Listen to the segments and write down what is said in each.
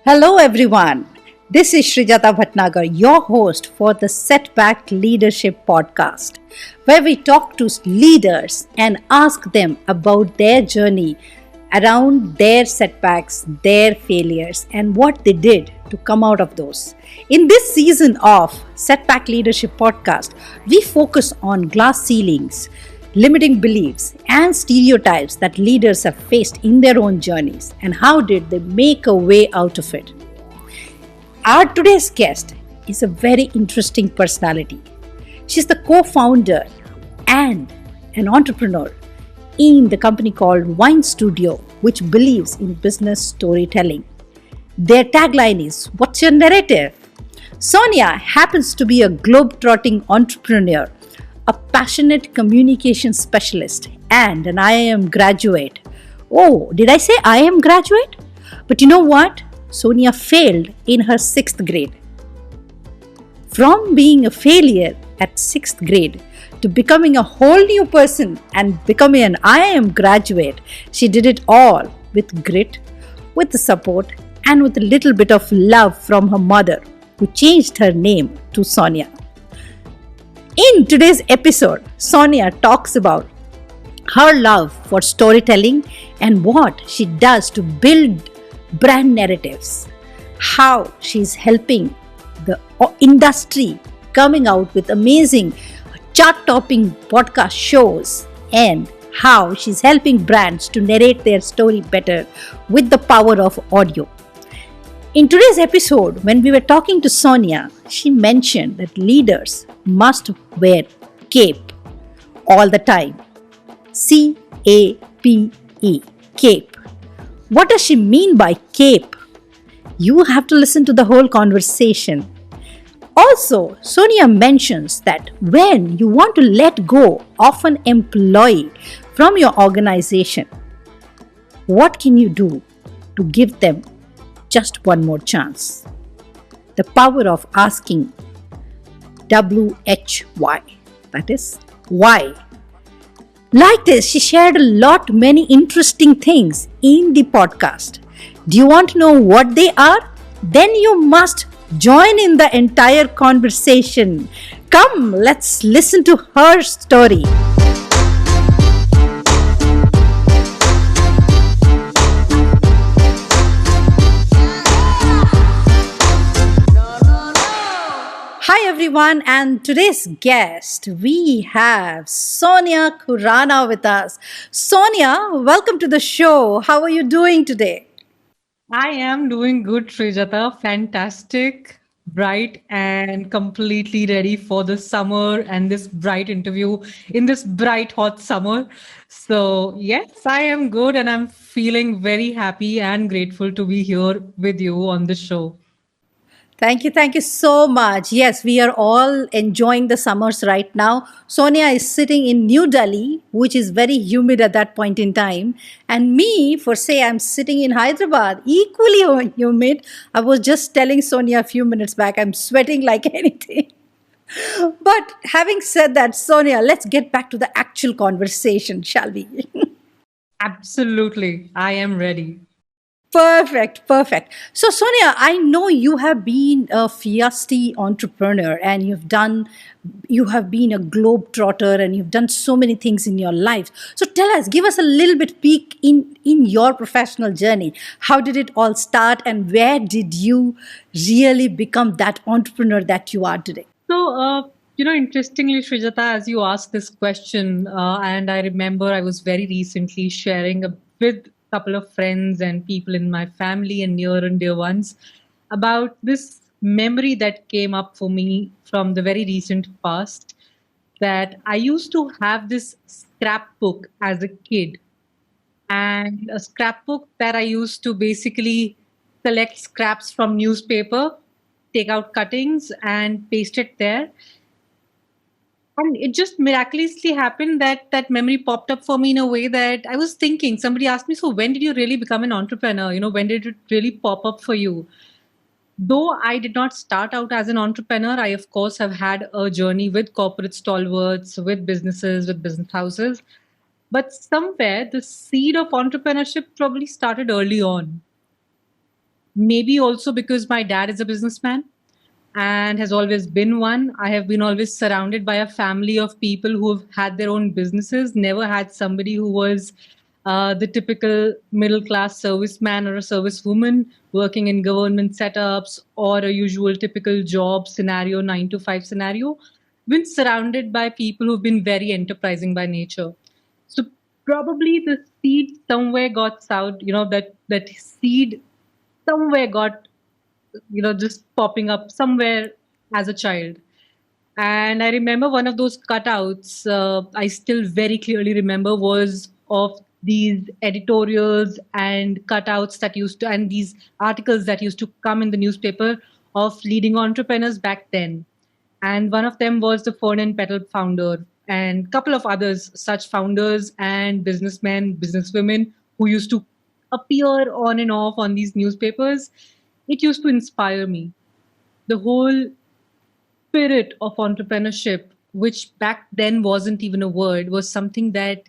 Hello, everyone. This is Srijata Bhatnagar, your host for the Setback Leadership Podcast, where we talk to leaders and ask them about their journey around their setbacks, their failures, and what they did to come out of those. In this season of Setback Leadership Podcast, we focus on glass ceilings, limiting beliefs, and stereotypes that leaders have faced in their own journeys, and how did they make a way out of it. Our today's guest is a very interesting personality. She's the co-founder and an entrepreneur in the company called Wine Studio, which believes in business storytelling. Their tagline is, "What's your narrative?" Sonia happens to be a globe-trotting entrepreneur, a passionate communication specialist, and an IIM graduate. Oh, did I say IIM graduate? But you know what? Sonia failed in her 6th grade. From being a failure at 6th grade to becoming a whole new person and becoming an IIM graduate, she did it all with grit, with the support, and with a little bit of love from her mother, who changed her name to Sonia. In today's episode, Sonia talks about her love for storytelling and what she does to build brand narratives, how she's helping the industry coming out with amazing chart-topping podcast shows, and how she's helping brands to narrate their story better with the power of audio. In today's episode, when we were talking to Sonia, she mentioned that leaders must wear cape all the time. CAPE, cape. What does she mean by cape? You have to listen to the whole conversation. Also, Sonia mentions that when you want to let go of an employee from your organization, what can you do to give them just one more chance? The power of asking WHY, that is, why. Like this, she shared many interesting things in the podcast. Do you want to know what they are? Then you must join in the entire conversation. Come, let's listen to her story. Hi everyone, and today's guest we have Sonia Khurana with us. Sonia, welcome to the show. How are you doing today? I am doing good, Srijata. Fantastic, bright, and completely ready for the summer and this bright interview in this bright, hot summer. So, yes, I am good and I'm feeling very happy and grateful to be here with you on the show. Thank you so much. Yes, we are all enjoying the summers right now. Sonia is sitting in New Delhi, which is very humid at that point in time. And me, for say, I'm sitting in Hyderabad, equally humid. I was just telling Sonia a few minutes back, I'm sweating like anything. But having said that, Sonia, let's get back to the actual conversation, shall we? Absolutely. I am ready. Perfect. So, Sonia, I know you have been a fiesty entrepreneur and you have been a globetrotter and you've done so many things in your life. So, tell us, give us a little bit peek in your professional journey. How did it all start and where did you really become that entrepreneur that you are today? Interestingly, Srijata, as you asked this question, and I remember I was very recently sharing with a couple of friends and people in my family and near and dear ones about this memory that came up for me from the very recent past, that I used to have this scrapbook as a kid, and a scrapbook that I used to basically collect scraps from newspaper, take out cuttings and paste it there. And it just miraculously happened that that memory popped up for me in a way that I was thinking. Somebody asked me, "So when did you really become an entrepreneur? When did it really pop up for you?" Though I did not start out as an entrepreneur, I of course have had a journey with corporate stalwarts, with businesses, with business houses. But somewhere the seed of entrepreneurship probably started early on. Maybe also because my dad is a businessman and has always been one. I have been always surrounded by a family of people who have had their own businesses, never had somebody who was the typical middle class serviceman or a servicewoman working in government setups or a usual typical job scenario, 9 to 5 scenario. Been surrounded by people who've been very enterprising by nature. So probably the seed somewhere got out, that seed somewhere got, just popping up somewhere as a child. And I remember one of those cutouts, I still very clearly remember, was of these editorials and cutouts that used to, and these articles that used to come in the newspaper of leading entrepreneurs back then. And one of them was the Fern and Petal founder, and a couple of others, such founders and businessmen, businesswomen who used to appear on and off on these newspapers. It used to inspire me. The whole spirit of entrepreneurship, which back then wasn't even a word, was something that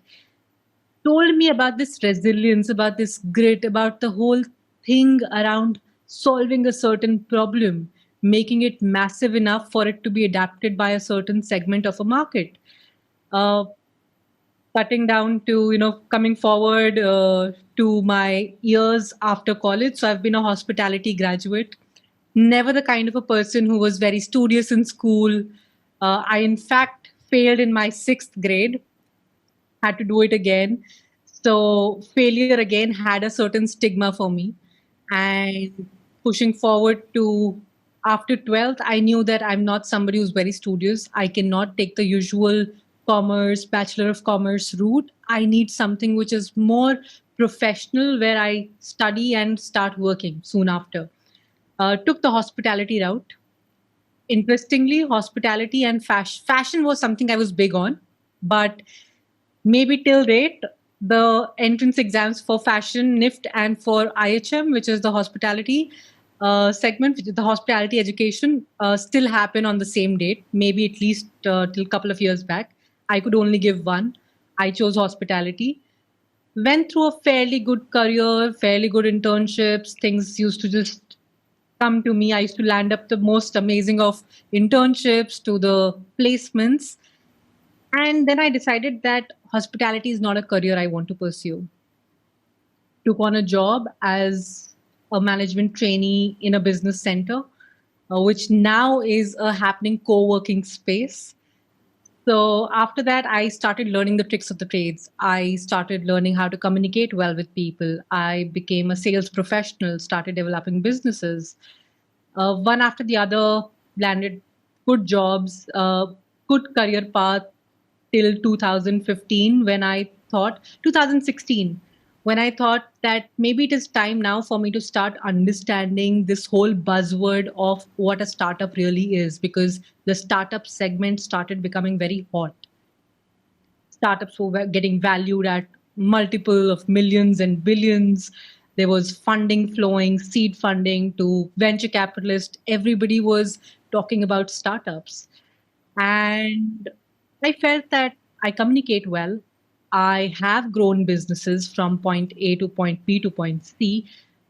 told me about this resilience, about this grit, about the whole thing around solving a certain problem, making it massive enough for it to be adapted by a certain segment of a market. Uh, Cutting down to, coming forward to my years after college. So I've been a hospitality graduate, never the kind of a person who was very studious in school. I, in fact, failed in my sixth grade, had to do it again. So failure again had a certain stigma for me. And pushing forward to after 12th, I knew that I'm not somebody who's very studious. I cannot take the usual commerce, Bachelor of Commerce route. I need something which is more professional, where I study and start working soon after. Took the hospitality route. Interestingly, hospitality and fashion was something I was big on, but maybe till date, the entrance exams for fashion, NIFT, and for IHM, which is the hospitality segment, which is the hospitality education, still happen on the same date, maybe at least till a couple of years back. I could only give one. I chose hospitality. Went through a fairly good career, fairly good internships. Things used to just come to me. I used to land up the most amazing of internships to the placements. And then I decided that hospitality is not a career I want to pursue. Took on a job as a management trainee in a business center, which now is a happening co working space. So after that, I started learning the tricks of the trades. I started learning how to communicate well with people. I became a sales professional, started developing businesses. One after the other, landed good jobs, good career path till 2015, when I thought, 2016, when I thought that maybe it is time now for me to start understanding this whole buzzword of what a startup really is, because the startup segment started becoming very hot. Startups were getting valued at multiple of millions and billions. There was funding flowing, seed funding to venture capitalists. Everybody was talking about startups. And I felt that I communicate well. I have grown businesses from point A to point B to point C.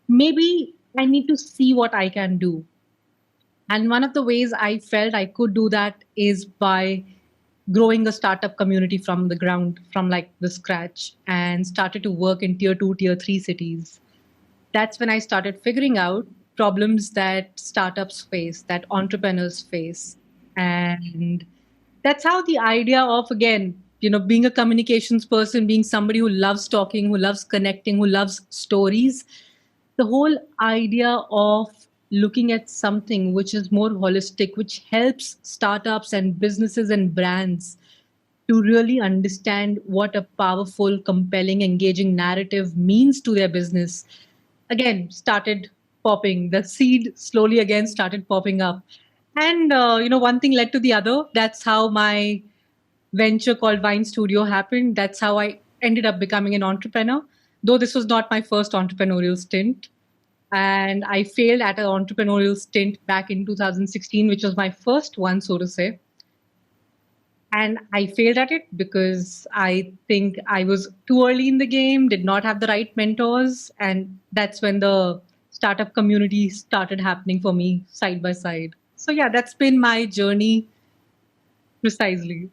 Maybe I need to see what I can do. And one of the ways I felt I could do that is by growing a startup community from the ground, from like the scratch, and started to work in tier two, tier three cities. That's when I started figuring out problems that startups face, that entrepreneurs face. And that's how the idea of, again, being a communications person, being somebody who loves talking, who loves connecting, who loves stories, the whole idea of looking at something which is more holistic, which helps startups and businesses and brands to really understand what a powerful, compelling, engaging narrative means to their business, again started popping. The seed slowly again started popping up. And, one thing led to the other. That's how my venture called Vine Studio happened. That's how I ended up becoming an entrepreneur, though this was not my first entrepreneurial stint. And I failed at an entrepreneurial stint back in 2016, which was my first one, so to say. And I failed at it because I think I was too early in the game, did not have the right mentors. And that's when the startup community started happening for me side by side. So yeah, that's been my journey precisely.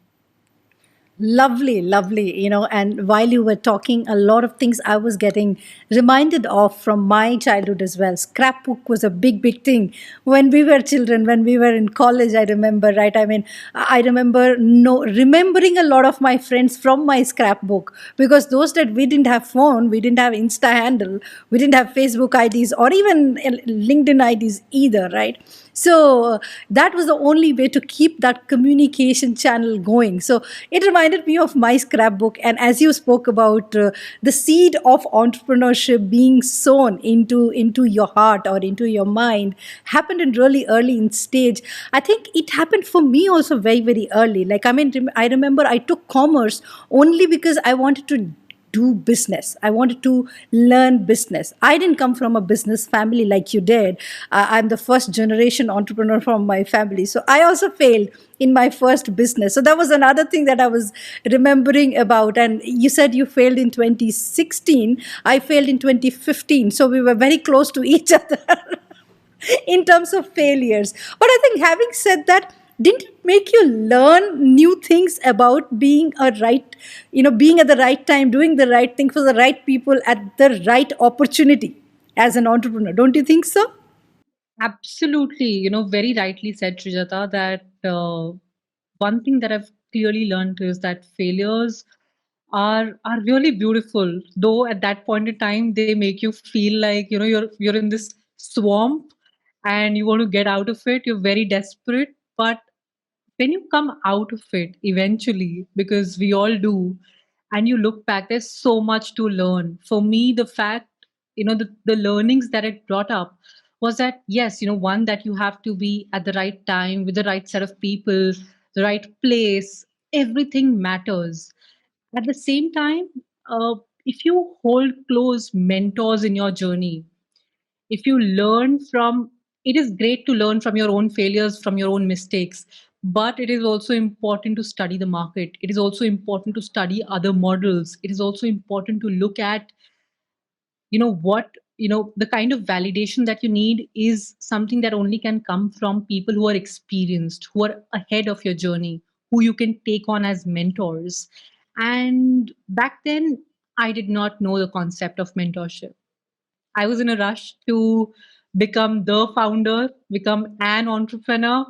Lovely, lovely. And while you were talking, a lot of things I was getting reminded of from my childhood as well. Scrapbook was a big, big thing when we were children, when we were in college. I remember, right? I mean, I remember no remembering a lot of my friends from my scrapbook, because those that we didn't have phone, we didn't have Insta handle, we didn't have Facebook IDs or even LinkedIn IDs either, right? So that was the only way to keep that communication channel going. So it reminded me of my scrapbook. And as you spoke about the seed of entrepreneurship being sown into your heart or into your mind happened in really early in stage. I think it happened for me also very, very early. Like, I mean, I remember I took commerce only because I wanted to do business. I wanted to learn business. I didn't come from a business family like you did. I'm the first generation entrepreneur from my family. So I also failed in my first business. So that was another thing that I was remembering about. And you said you failed in 2016. I failed in 2015. So we were very close to each other in terms of failures. But I think, having said that, didn't it make you learn new things about being being at the right time, doing the right thing for the right people at the right opportunity as an entrepreneur? Don't you think so? Absolutely, very rightly said, Trijata, that one thing that I've clearly learned is that failures are really beautiful. Though at that point in time, they make you feel like you're in this swamp and you want to get out of it. You're very desperate, but when you come out of it eventually, because we all do, and you look back, there's so much to learn. For me, the fact, the learnings that it brought up was that, yes, one, that you have to be at the right time with the right set of people, the right place. Everything matters. At the same time, uh, if you hold close mentors in your journey, if you learn from, it is great to learn from your own failures, from your own mistakes, but it is also important to study the market. It is also important to study other models. It is also important to look at, what, the kind of validation that you need is something that only can come from people who are experienced, who are ahead of your journey, who you can take on as mentors. And back then, I did not know the concept of mentorship. I was in a rush to become the founder, become an entrepreneur,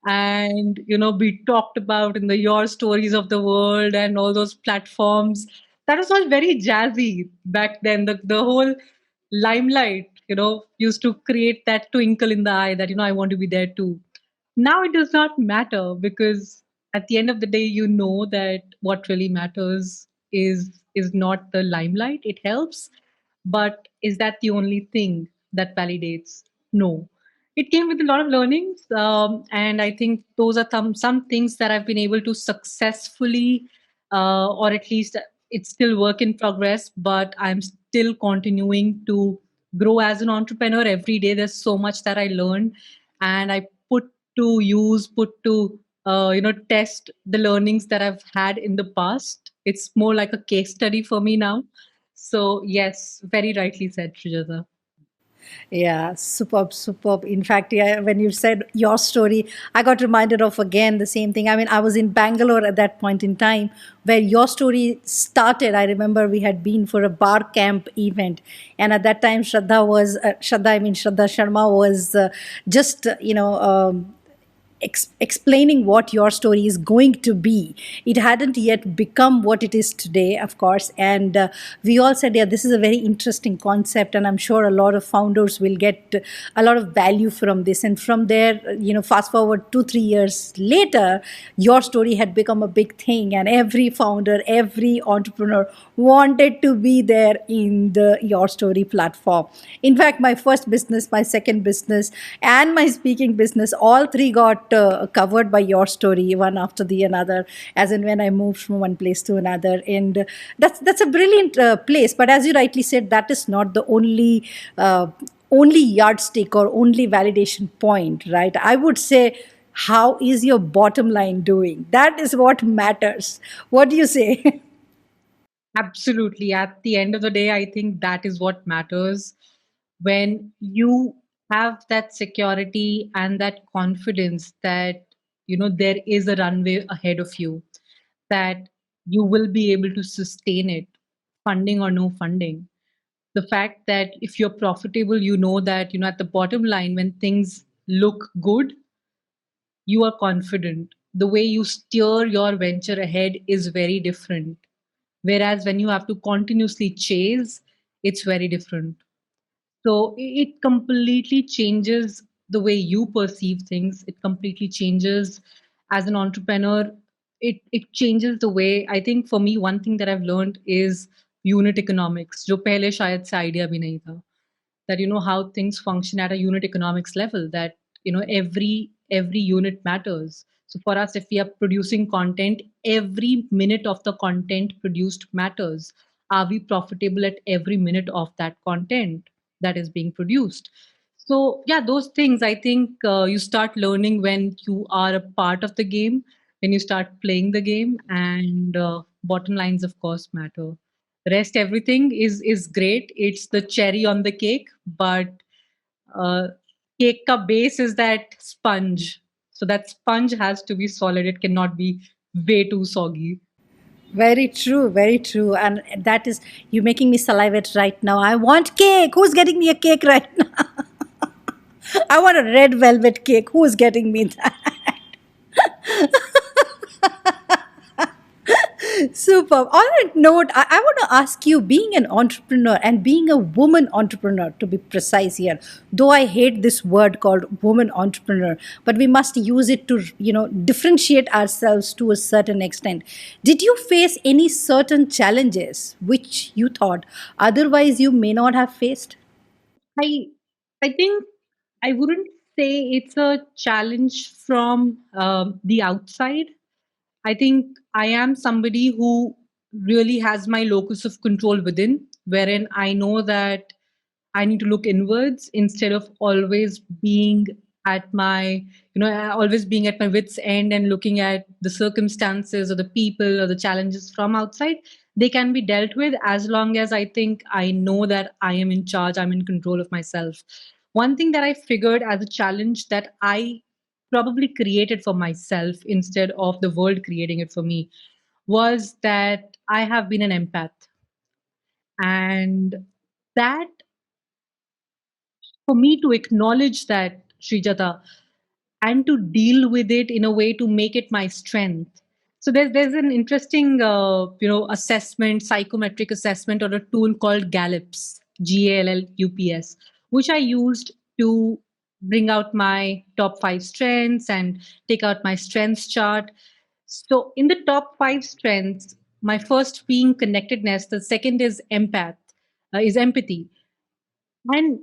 and be talked about in the Your Stories of the World and all those platforms. That was all very jazzy back then. The whole limelight, used to create that twinkle in the eye that I want to be there too. Now it does not matter, because at the end of the day, that what really matters is not the limelight. It helps, but is that the only thing that validates? No. It came with a lot of learnings, and I think those are some things that I've been able to successfully, or at least it's still work in progress, but I'm still continuing to grow as an entrepreneur every day. There's so much that I learn, and I put to use, put to test the learnings that I've had in the past. It's more like a case study for me now. So yes, very rightly said, Srijata. Yeah, superb, superb. In fact, yeah, when you said your story, I got reminded of again the same thing. I mean, I was in Bangalore at that point in time where your story started. I remember we had been for a bar camp event, and at that time, Shraddha Sharma was just, explaining what your story is going to be. It hadn't yet become what it is today, of course. And we all said, yeah, this is a very interesting concept. And I'm sure a lot of founders will get a lot of value from this. And from there, fast forward 2-3 years later, your story had become a big thing. And every founder, every entrepreneur wanted to be there in the Your Story platform. In fact, my first business, my second business, and my speaking business, all three got covered by Your Story, one after the another, as in when I moved from one place to another. And that's a brilliant place. But as you rightly said, that is not the only yardstick or only validation point, right? I would say, how is your bottom line doing? That is what matters. What do you say? Absolutely. At the end of the day, I think that is what matters. when you have that security and that confidence that there is a runway ahead of you, that you will be able to sustain it, funding or no funding. The fact that if you're profitable, you know that at the bottom line, when things look good, you are confident. The way you steer your venture ahead is very different. Whereas when you have to continuously chase, it's very different. So it completely changes the way you perceive things. It completely changes as an entrepreneur. It changes the way, I think for me, one thing that I've learned is unit economics, जो पहले शायद से idea भी नहीं था, that how things function at a unit economics level, that every unit matters. So for us, if we are producing content, every minute of the content produced matters. Are we profitable at every minute of that content that is being produced? So yeah, those things, I think you start learning when you are a part of the game, when you start playing the game, and bottom lines of course matter. Rest everything is great. It's the cherry on the cake, but uh, cake ka base is that sponge. So that sponge has to be solid. It cannot be way too soggy. Very true, very true. And that is, you making me salivate right now. I want cake. Who's getting me a cake right now? I want a red velvet cake. Who's getting me that? Super. On that note, I want to ask you, being an entrepreneur and being a woman entrepreneur, to be precise here, though I hate this word called woman entrepreneur, but we must use it to, differentiate ourselves to a certain extent. Did you face any certain challenges which you thought otherwise you may not have faced? I I think I wouldn't say it's a challenge from the outside. I think I am somebody who really has my locus of control within, wherein I know that I need to look inwards instead of always being at my, always being at my wits' end and looking at the circumstances or the people or the challenges from outside. They can be dealt with as long as I think I know that I am in charge, I'm in control of myself. One thing that I figured as a challenge that I probably created for myself instead of the world creating it for me was that I have been an empath. And that, for me to acknowledge that, Srijata, and to deal with it in a way to make it my strength. So there's an interesting assessment, psychometric assessment, or a tool called Gallups, GALLUPS, which I used to bring out my top five strengths and take out my strengths chart. So in the top five strengths, my first being connectedness, the second is empathy, and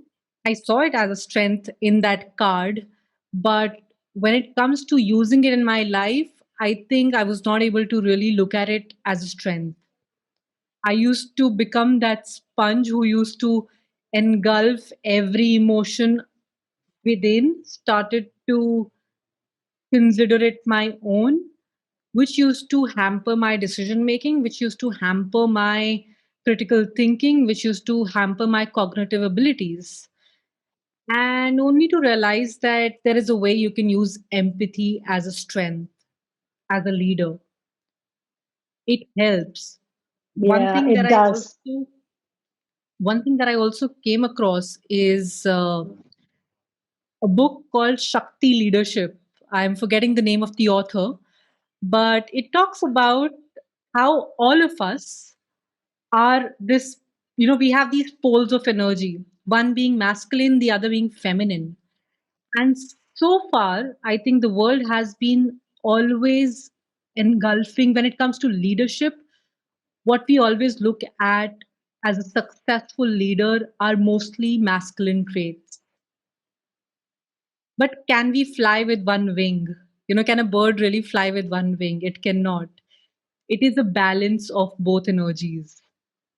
I saw it as a strength in that card. But when it comes to using it in my life, I think I was not able to really look at it as a strength. I used to become that sponge who used to engulf every emotion within, started to consider it my own, which used to hamper my decision making, which used to hamper my critical thinking, which used to hamper my cognitive abilities. And only to realize that there is a way you can use empathy as a strength, as a leader. It helps. One Yeah, thing that it I does. also one thing that I also came across is a book called Shakti Leadership. I'm forgetting the name of the author, but it talks about how all of us are this, we have these poles of energy, one being masculine, the other being feminine. And so far, I think the world has been always engulfing when it comes to leadership. What we always look at as a successful leader are mostly masculine traits. But can we fly with one wing? Can a bird really fly with one wing? It cannot. It is a balance of both energies.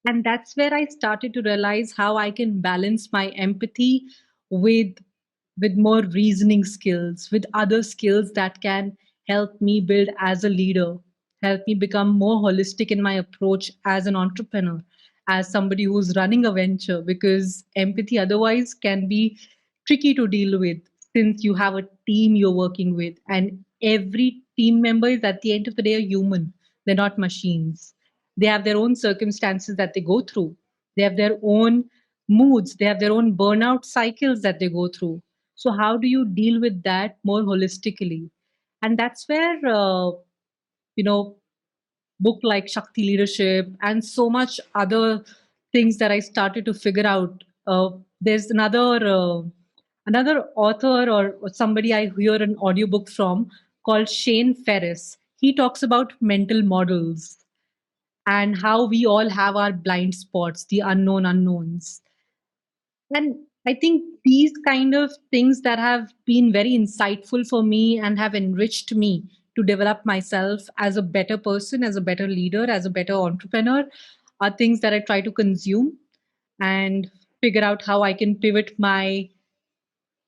And that's where I started to realize how I can balance my empathy with more reasoning skills, with other skills that can help me build as a leader, help me become more holistic in my approach as an entrepreneur. as somebody who's running a venture, because empathy otherwise can be tricky to deal with, since you have a team you're working with, and every team member is at the end of the day a human. They're not machines. They have their own circumstances that they go through. They have their own moods. They have their own burnout cycles that they go through. So how do you deal with that more holistically? And that's where you know book like Shakti Leadership and so much other things that I started to figure out. There's another author or somebody I hear an audiobook from called Shane Ferris. He talks about mental models and how we all have our blind spots, the unknown unknowns. And I think these kind of things that have been very insightful for me and have enriched me to develop myself as a better person, as a better leader, as a better entrepreneur are things that I try to consume and figure out how I can pivot my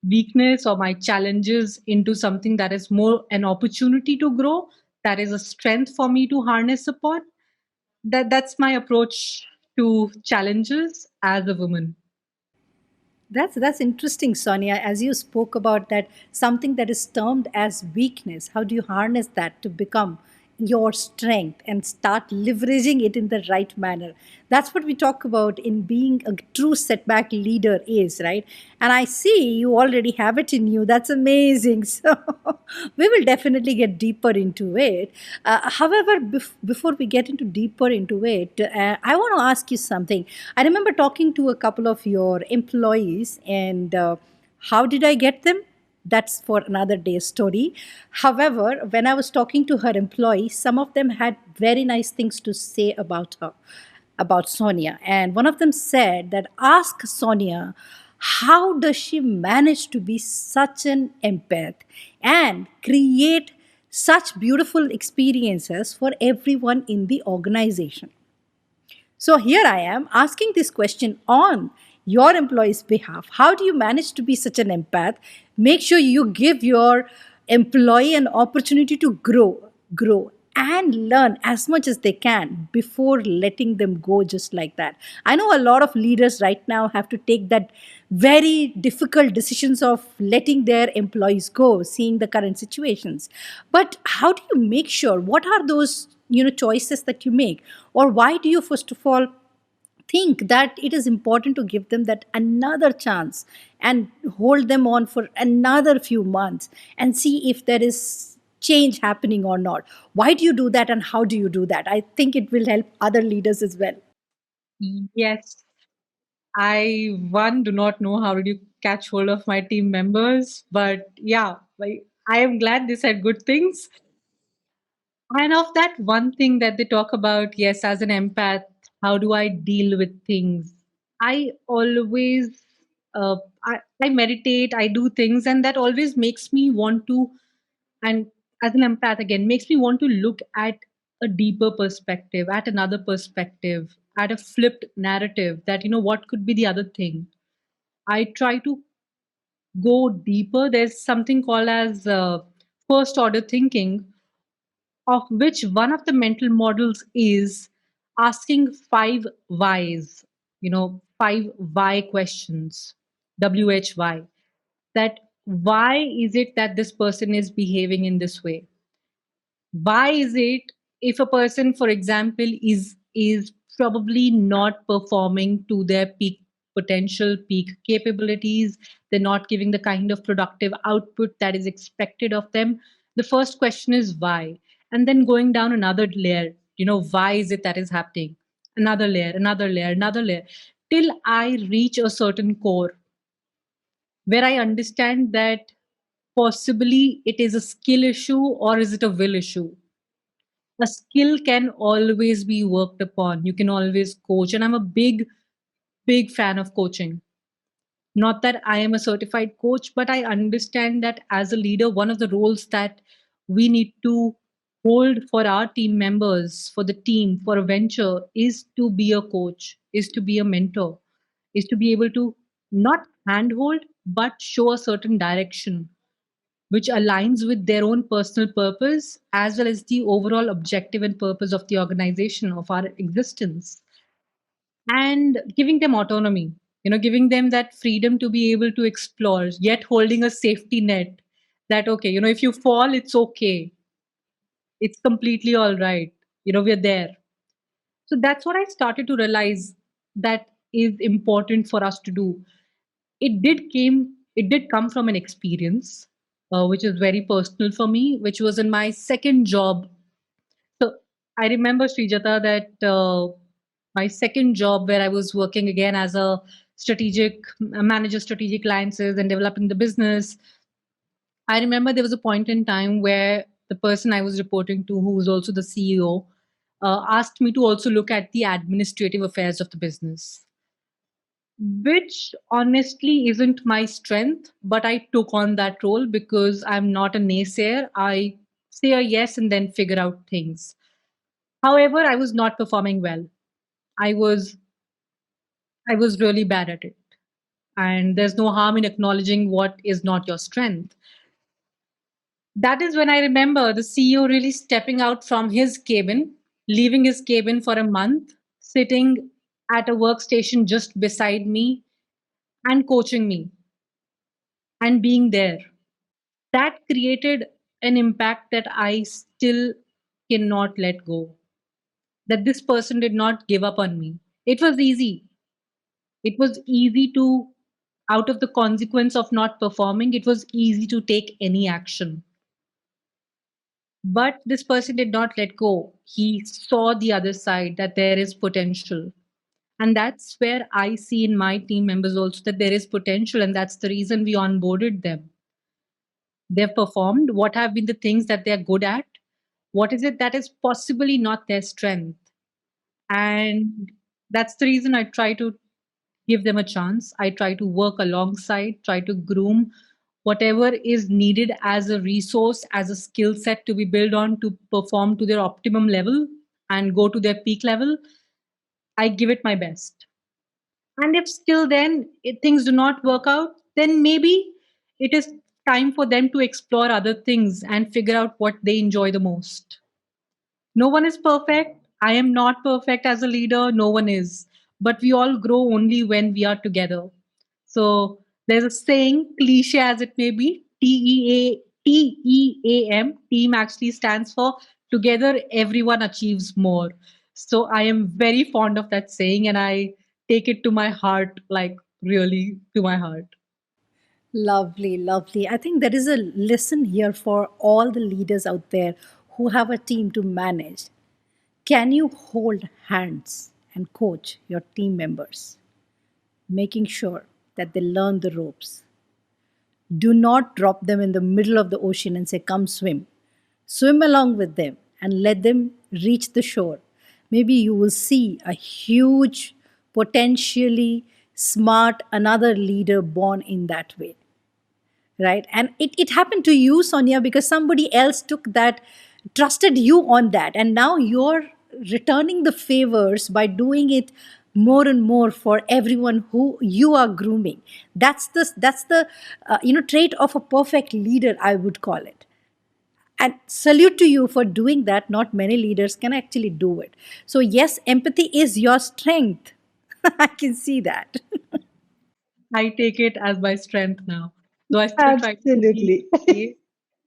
weakness or my challenges into something that is more an opportunity to grow, that is a strength for me to harness upon. That's my approach to challenges as a woman. That's interesting, Sonia. As you spoke about that, something that is termed as weakness, how do you harness that to become your strength and start leveraging it in the right manner? That's what we talk about in being a true setback leader is, right? And I see you already have it in you. That's amazing. So we will definitely get deeper into it. However, before we get into deeper into it, I want to ask you something. I remember talking to a couple of your employees, and how did I get them? That's for another day's story. However, when I was talking to her employees, some of them had very nice things to say about her, about Sonia. And one of them said that ask Sonia, how does she manage to be such an empath and create such beautiful experiences for everyone in the organization? So here I am asking this question on your employees' behalf. How do you manage to be such an empath? Make sure you give your employee an opportunity to grow, and learn as much as they can before letting them go just like that. I know a lot of leaders right now have to take that very difficult decisions of letting their employees go, seeing the current situations. But how do you make sure? What are those choices that you make, or why do you first of all think that it is important to give them that another chance and hold them on for another few months and see if there is change happening or not? Why do you do that, and how do you do that? I think it will help other leaders as well. Yes, I one do not know how did you catch hold of my team members, but yeah, I am glad they said good things. And of that one thing that they talk about, yes, as an empath, how do I deal with things? I always, I meditate, I do things, and that always makes me want to, and as an empath again, makes me want to look at a deeper perspective, at another perspective, at a flipped narrative that, what could be the other thing? I try to go deeper. There's something called as first order thinking, of which one of the mental models is asking five whys, five why questions, WHY. That why is it that this person is behaving in this way? Why is it if a person, for example, is probably not performing to their peak potential, peak capabilities, they're not giving the kind of productive output that is expected of them? The first question is why, and then going down another layer, why is it that is happening? Another layer, another layer, another layer, till I reach a certain core where I understand that possibly it is a skill issue or is it a will issue. A skill can always be worked upon. You can always coach. And I'm a big, big fan of coaching. Not that I am a certified coach, but I understand that as a leader, one of the roles that we need to hold for our team members, for the team, for a venture is to be a coach, is to be a mentor, is to be able to not handhold, but show a certain direction which aligns with their own personal purpose as well as the overall objective and purpose of the organization, of our existence. and giving them autonomy, giving them that freedom to be able to explore, yet holding a safety net that, okay, if you fall, it's okay. It's completely all right. We're there. So that's what I started to realize that is important for us to do. It did come from an experience, which is very personal for me, which was in my second job. So I remember, Srijata, that my second job, where I was working again as a strategic manager, strategic alliances, and developing the business. I remember there was a point in time where the person I was reporting to, who was also the CEO, asked me to also look at the administrative affairs of the business, which honestly isn't my strength, but I took on that role because I'm not a naysayer. I say a yes and then figure out things. However, I was not performing well. I was I was really bad at it. And there's no harm in acknowledging what is not your strength. That is when I remember the CEO really stepping out from his cabin, leaving his cabin for a month, sitting at a workstation just beside me and coaching me and being there. That created an impact that I still cannot let go. That this person did not give up on me. It was easy. It was easy to, out of the consequence of not performing, it was easy to take any action. But this person did not let go. He saw the other side, that there is potential. And that's where I see in my team members also that there is potential. And that's the reason we onboarded them. They've performed. What have been the things that they're good at? What is it that is possibly not their strength? And that's the reason I try to give them a chance. I try to work alongside, try to groom whatever is needed as a resource, as a skill set to be built on to perform to their optimum level and go to their peak level. I give it my best. And if still then things do not work out, then maybe it is time for them to explore other things and figure out what they enjoy the most. No one is perfect. I am not perfect as a leader. No one is. But we all grow only when we are together. So there's a saying, cliche as it may be, TEAM, team actually stands for together everyone achieves more. So I am very fond of that saying and I take it to my heart, like really to my heart. Lovely, lovely. I think there is a lesson here for all the leaders out there who have a team to manage. Can you hold hands and coach your team members, making sure that they learn the ropes? Do not drop them in the middle of the ocean and say, come swim. Swim along with them and let them reach the shore. Maybe you will see a huge, potentially smart another leader born in that way, right? And it happened to you, Sonia, because somebody else took that, trusted you on that, and now you're returning the favors by doing it more and more for everyone who you are grooming. That's the trait of a perfect leader, I would call it. And salute to you for doing that. Not many leaders can actually do it. So yes, empathy is your strength. I can see that. I take it as my strength now. Though I still try to be Absolutely. okay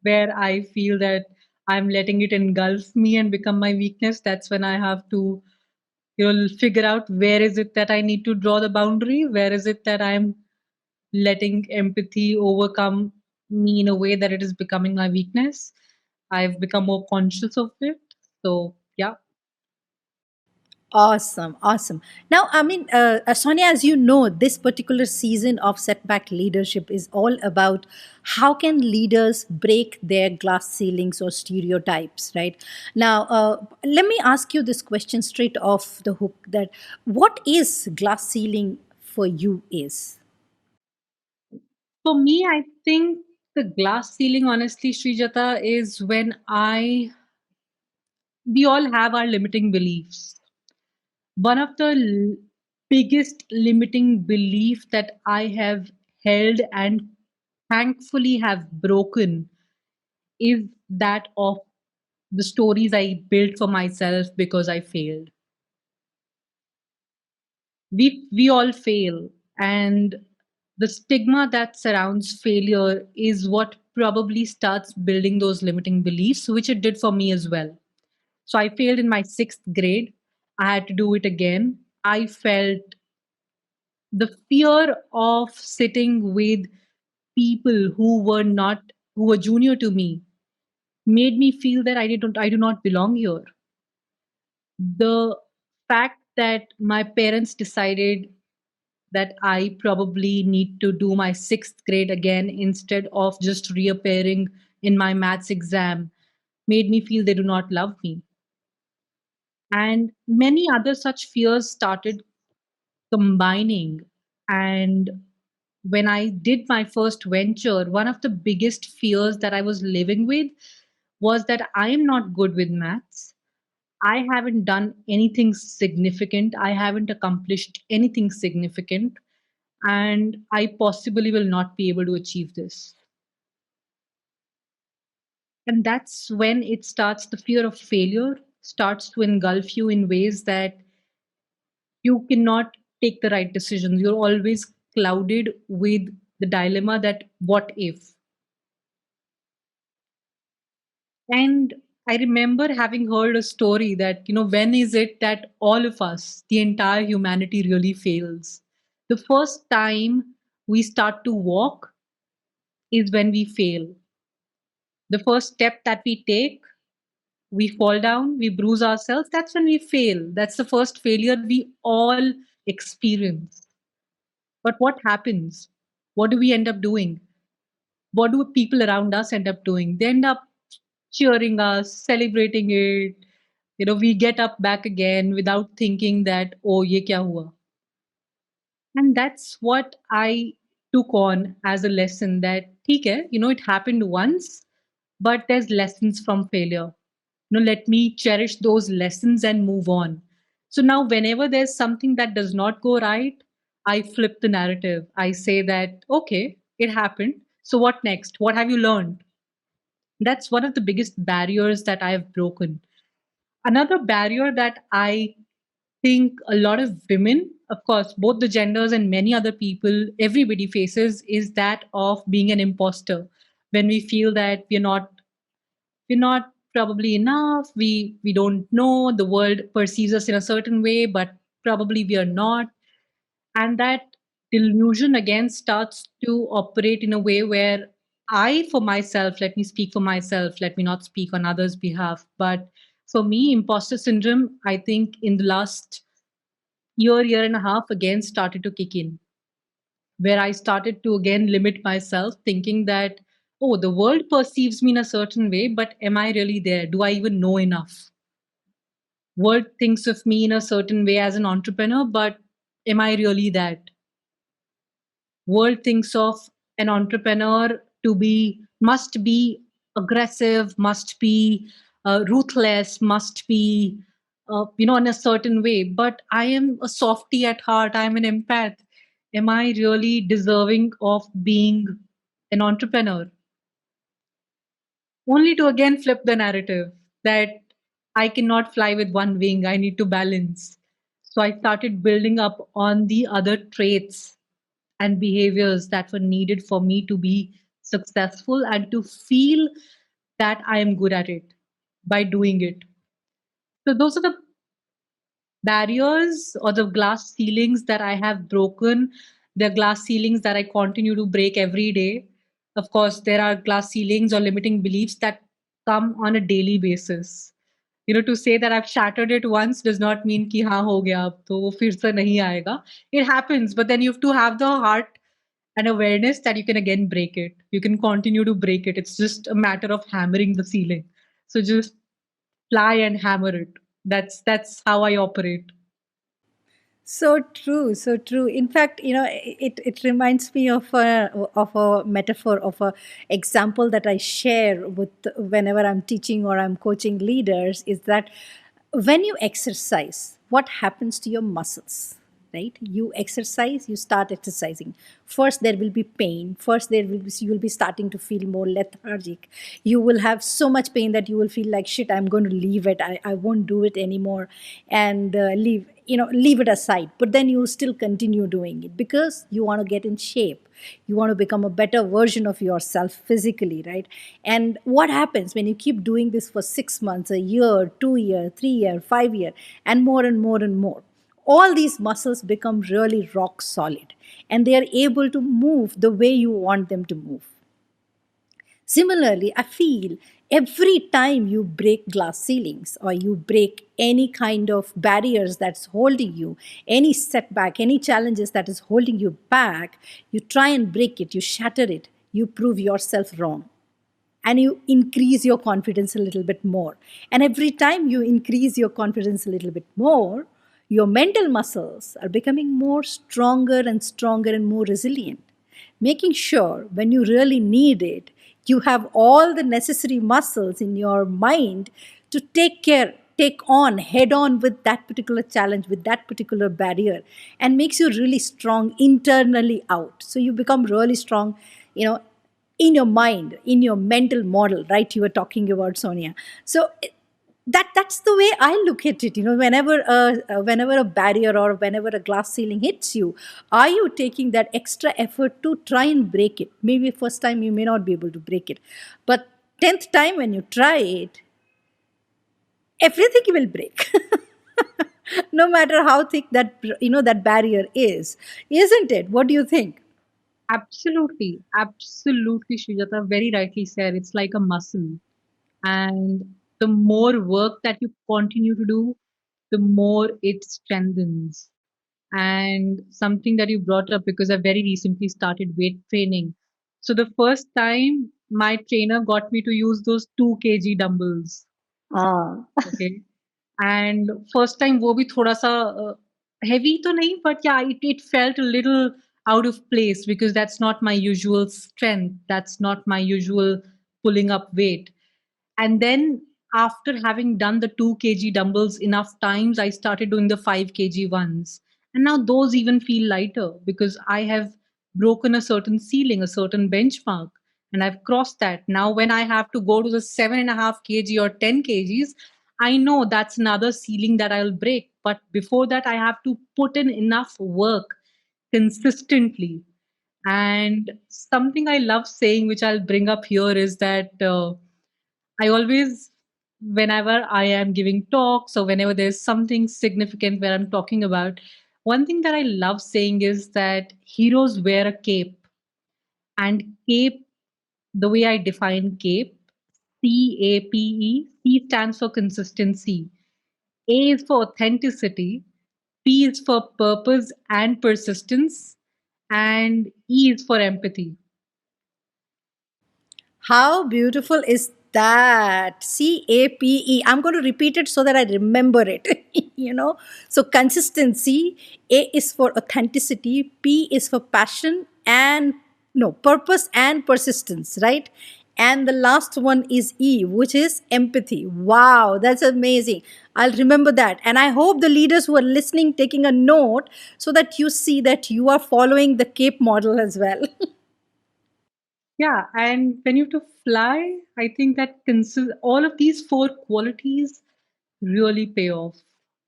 where I feel that I'm letting it engulf me and become my weakness. That's when I have to, figure out where is it that I need to draw the boundary? Where is it that I'm letting empathy overcome me in a way that it is becoming my weakness? I've become more conscious of it. So, yeah. Awesome, awesome. Now, I mean, Sonia, as you know, this particular season of Setback Leadership is all about how can leaders break their glass ceilings or stereotypes, right? Now, let me ask you this question straight off the hook: that what is glass ceiling for you is? For me, I think the glass ceiling, honestly, Srijata, is when we all have our limiting beliefs. One of the biggest limiting belief that I have held and thankfully have broken is that of the stories I built for myself because I failed. We all fail, and the stigma that surrounds failure is what probably starts building those limiting beliefs, which it did for me as well. So I failed in my 6th grade. I had to do it again. I felt the fear of sitting with people who were junior to me made me feel that I do not belong here. The fact that my parents decided that I probably need to do my 6th grade again instead of just reappearing in my maths exam made me feel they do not love me. And many other such fears started combining. And when I did my first venture, one of the biggest fears that I was living with was that I am not good with maths. I haven't done anything significant. I haven't accomplished anything significant. And I possibly will not be able to achieve this. And that's when it starts, the fear of failure starts to engulf you in ways that you cannot take the right decisions. You're always clouded with the dilemma that what if? And I remember having heard a story that, when is it that all of us, the entire humanity, really fails? The first time we start to walk is when we fail. The first step that we take, we fall down, we bruise ourselves. That's when we fail. That's the first failure we all experience. But what happens? What do we end up doing? What do people around us end up doing? They end up cheering us, celebrating it. We get up back again without thinking that, oh, ye kya hua? And that's what I took on as a lesson that, theek hai, it happened once, but there's lessons from failure. Let me cherish those lessons and move on. So now, whenever there's something that does not go right, I flip the narrative. I say that, okay, it happened. So what next? What have you learned? That's one of the biggest barriers that I have broken. Another barrier that I think a lot of women, of course, both the genders and many other people, everybody faces is that of being an imposter. When we feel that we're not probably enough, we don't know, the world perceives us in a certain way, but probably we are not. And that delusion again starts to operate in a way where I, for myself, let me speak for myself, let me not speak on others' behalf, but for me, imposter syndrome, I think in the last year and a half again started to kick in, where I started to again limit myself, thinking that, oh, the world perceives me in a certain way, but am I really there? Do I even know enough? World thinks of me in a certain way as an entrepreneur, but am I really that? World thinks of an entrepreneur to be must be aggressive, must be ruthless, must be in a certain way. But I am a softie at heart. I am an empath. Am I really deserving of being an entrepreneur? Only to again flip the narrative that I cannot fly with one wing. I need to balance. So I started building up on the other traits and behaviors that were needed for me to be successful and to feel that I am good at it by doing it. So, those are the barriers or the glass ceilings that I have broken. The glass ceilings that I continue to break every day. Of course, there are glass ceilings or limiting beliefs that come on a daily basis. To say that I've shattered it once does not mean कि हाँ हो गया अब तो वो फिर से नहीं आएगा. It happens, but then you have to have the heart and awareness that you can again break it. You can continue to break it. It's just a matter of hammering the ceiling. So just fly and hammer it. That's how I operate. So true, so true. In fact, it reminds me of a metaphor, of a example that I share with whenever I'm teaching or I'm coaching leaders, is that when you exercise, what happens to your muscles? Right? You exercise, you start exercising. First there will be pain. First there will be you will be starting to feel more lethargic. You will have so much pain that you will feel like shit, I'm going to leave it. I won't do it anymore and leave. leave it aside, but then you still continue doing it because you want to get in shape. You want to become a better version of yourself physically, right? And what happens when you keep doing this for 6 months, a year, 2 year, 3 year, 5 year, and more and more and more, all these muscles become really rock solid, and they are able to move the way you want them to move. Similarly, I feel every time you break glass ceilings or you break any kind of barriers that's holding you, any setback, any challenges that is holding you back, you try and break it, you shatter it, you prove yourself wrong, and you increase your confidence a little bit more. And every time you increase your confidence a little bit more, your mental muscles are becoming more stronger and more resilient, making sure when you really need it, you have all the necessary muscles in your mind to take on head on with that particular challenge, with that particular barrier, and makes you really strong internally out. So you become really strong, you know in your mind, in your mental model, right? You were talking about, Sonia. So that's the way I look at it. Whenever a barrier or whenever a glass ceiling hits you, are you taking that extra effort to try and break it? Maybe first time you may not be able to break it, but 10th time when you try it, everything will break. No matter how thick that barrier is, isn't it? What do you think? Absolutely, absolutely, Srijata. Very rightly said. It's like a muscle. And the more work that you continue to do, the more it strengthens. And something that you brought up, because I very recently started weight training. So the first time my trainer got me to use those 2 kg dumbbells. Ah. Okay. And first time वो भी थोड़ा सा heavy तो नहीं, but yeah, it felt a little out of place because that's not my usual strength. That's not my usual pulling up weight. And then after having done the 2 kg dumbbells enough times, I started doing the 5 kg ones. And now those even feel lighter because I have broken a certain ceiling, a certain benchmark, and I've crossed that. Now, when I have to go to the 7.5 kg or 10 kgs, I know that's another ceiling that I'll break. But before that, I have to put in enough work consistently. And something I love saying, which I'll bring up here, is that I always, whenever I am giving talks or whenever there's something significant where I'm talking about, one thing that I love saying is that heroes wear a cape. And cape, the way I define cape, CAPE, C stands for consistency, A is for authenticity, P is for purpose and persistence, and E is for empathy. How beautiful is that? CAPE. I'm going to repeat it so that I remember it. So consistency, A is for authenticity, P is for passion, and no, purpose and persistence, right? And the last one is E, which is empathy. Wow, that's amazing. I'll remember that. And I hope the leaders who are listening taking a note so that you see that you are following the CAPE model as well. Yeah, and when you have to fly, I think that all of these four qualities really pay off.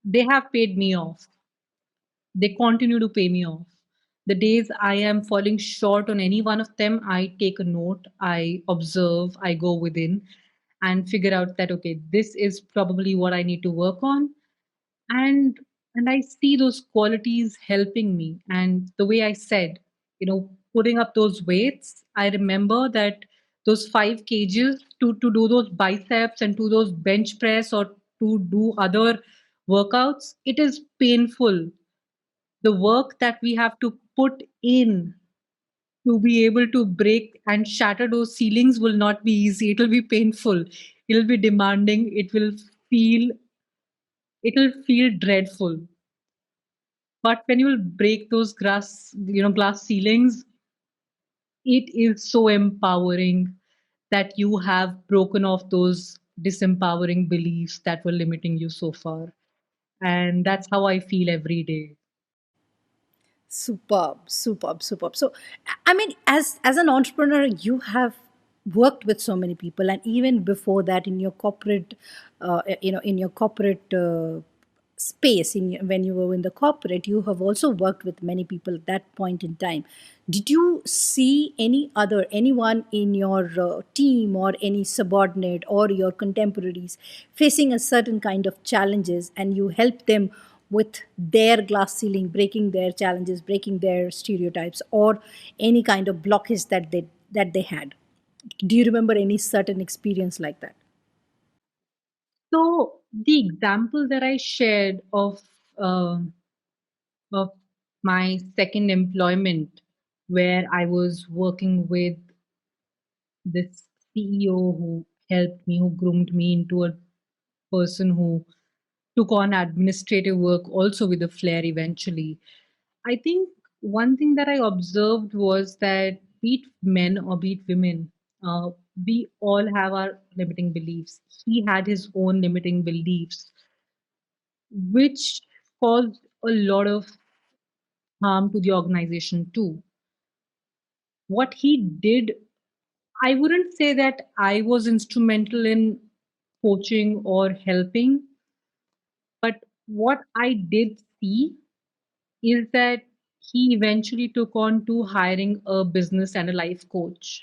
They have paid me off. They continue to pay me off. The days I am falling short on any one of them, I take a note, I observe, I go within and figure out that, okay, this is probably what I need to work on. And I see those qualities helping me. And the way I said, putting up those weights, I remember that those 5 kgs to do those biceps and to those bench press or to do other workouts, it is painful. The work that we have to put in to be able to break and shatter those ceilings will not be easy. It will be painful. It will be demanding. It will feel dreadful. But when you will break those glass ceilings, it is so empowering that you have broken off those disempowering beliefs that were limiting you so far. And that's how I feel every day. Superb, superb, superb. So, I mean, as an entrepreneur, you have worked with so many people, and even before that, in your corporate space when you were in the corporate, you have also worked with many people at that point in time. Did you see anyone in your team or any subordinate or your contemporaries facing a certain kind of challenges, and you help them with their glass ceiling, breaking their challenges, breaking their stereotypes, or any kind of blockage that they had? Do you remember any certain experience like that? So the example that I shared of my second employment, where I was working with this CEO who helped me, who groomed me into a person who took on administrative work also with a flair eventually. I think one thing that I observed was that be it men or be it women, we all have our limiting beliefs. He had his own limiting beliefs, which caused a lot of harm to the organization too. What he did, I wouldn't say that I was instrumental in coaching or helping, but what I did see is that he eventually took on to hiring a business and a life coach,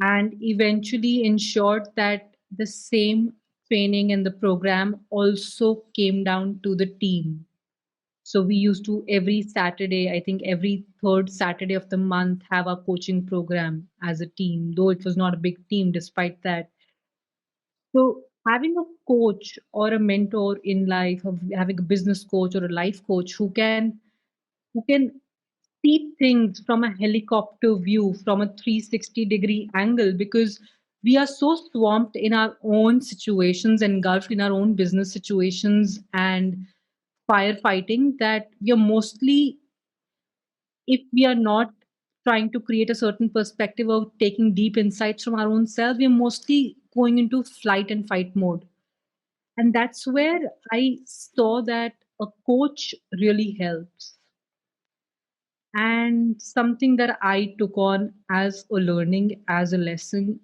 and eventually ensured that the same training and the program also came down to the team. So we used to every Saturday, I think every third Saturday of the month, have our coaching program as a team, though it was not a big team despite that. So having a coach or a mentor in life, of having a business coach or a life coach who can see things from a helicopter view, from a 360-degree angle, because we are so swamped in our own situations, engulfed in our own business situations and firefighting, that we are mostly, if we are not trying to create a certain perspective of taking deep insights from our own self, we are mostly going into flight and fight mode. And that's where I saw that a coach really helps. And something that I took on as a learning, as a lesson,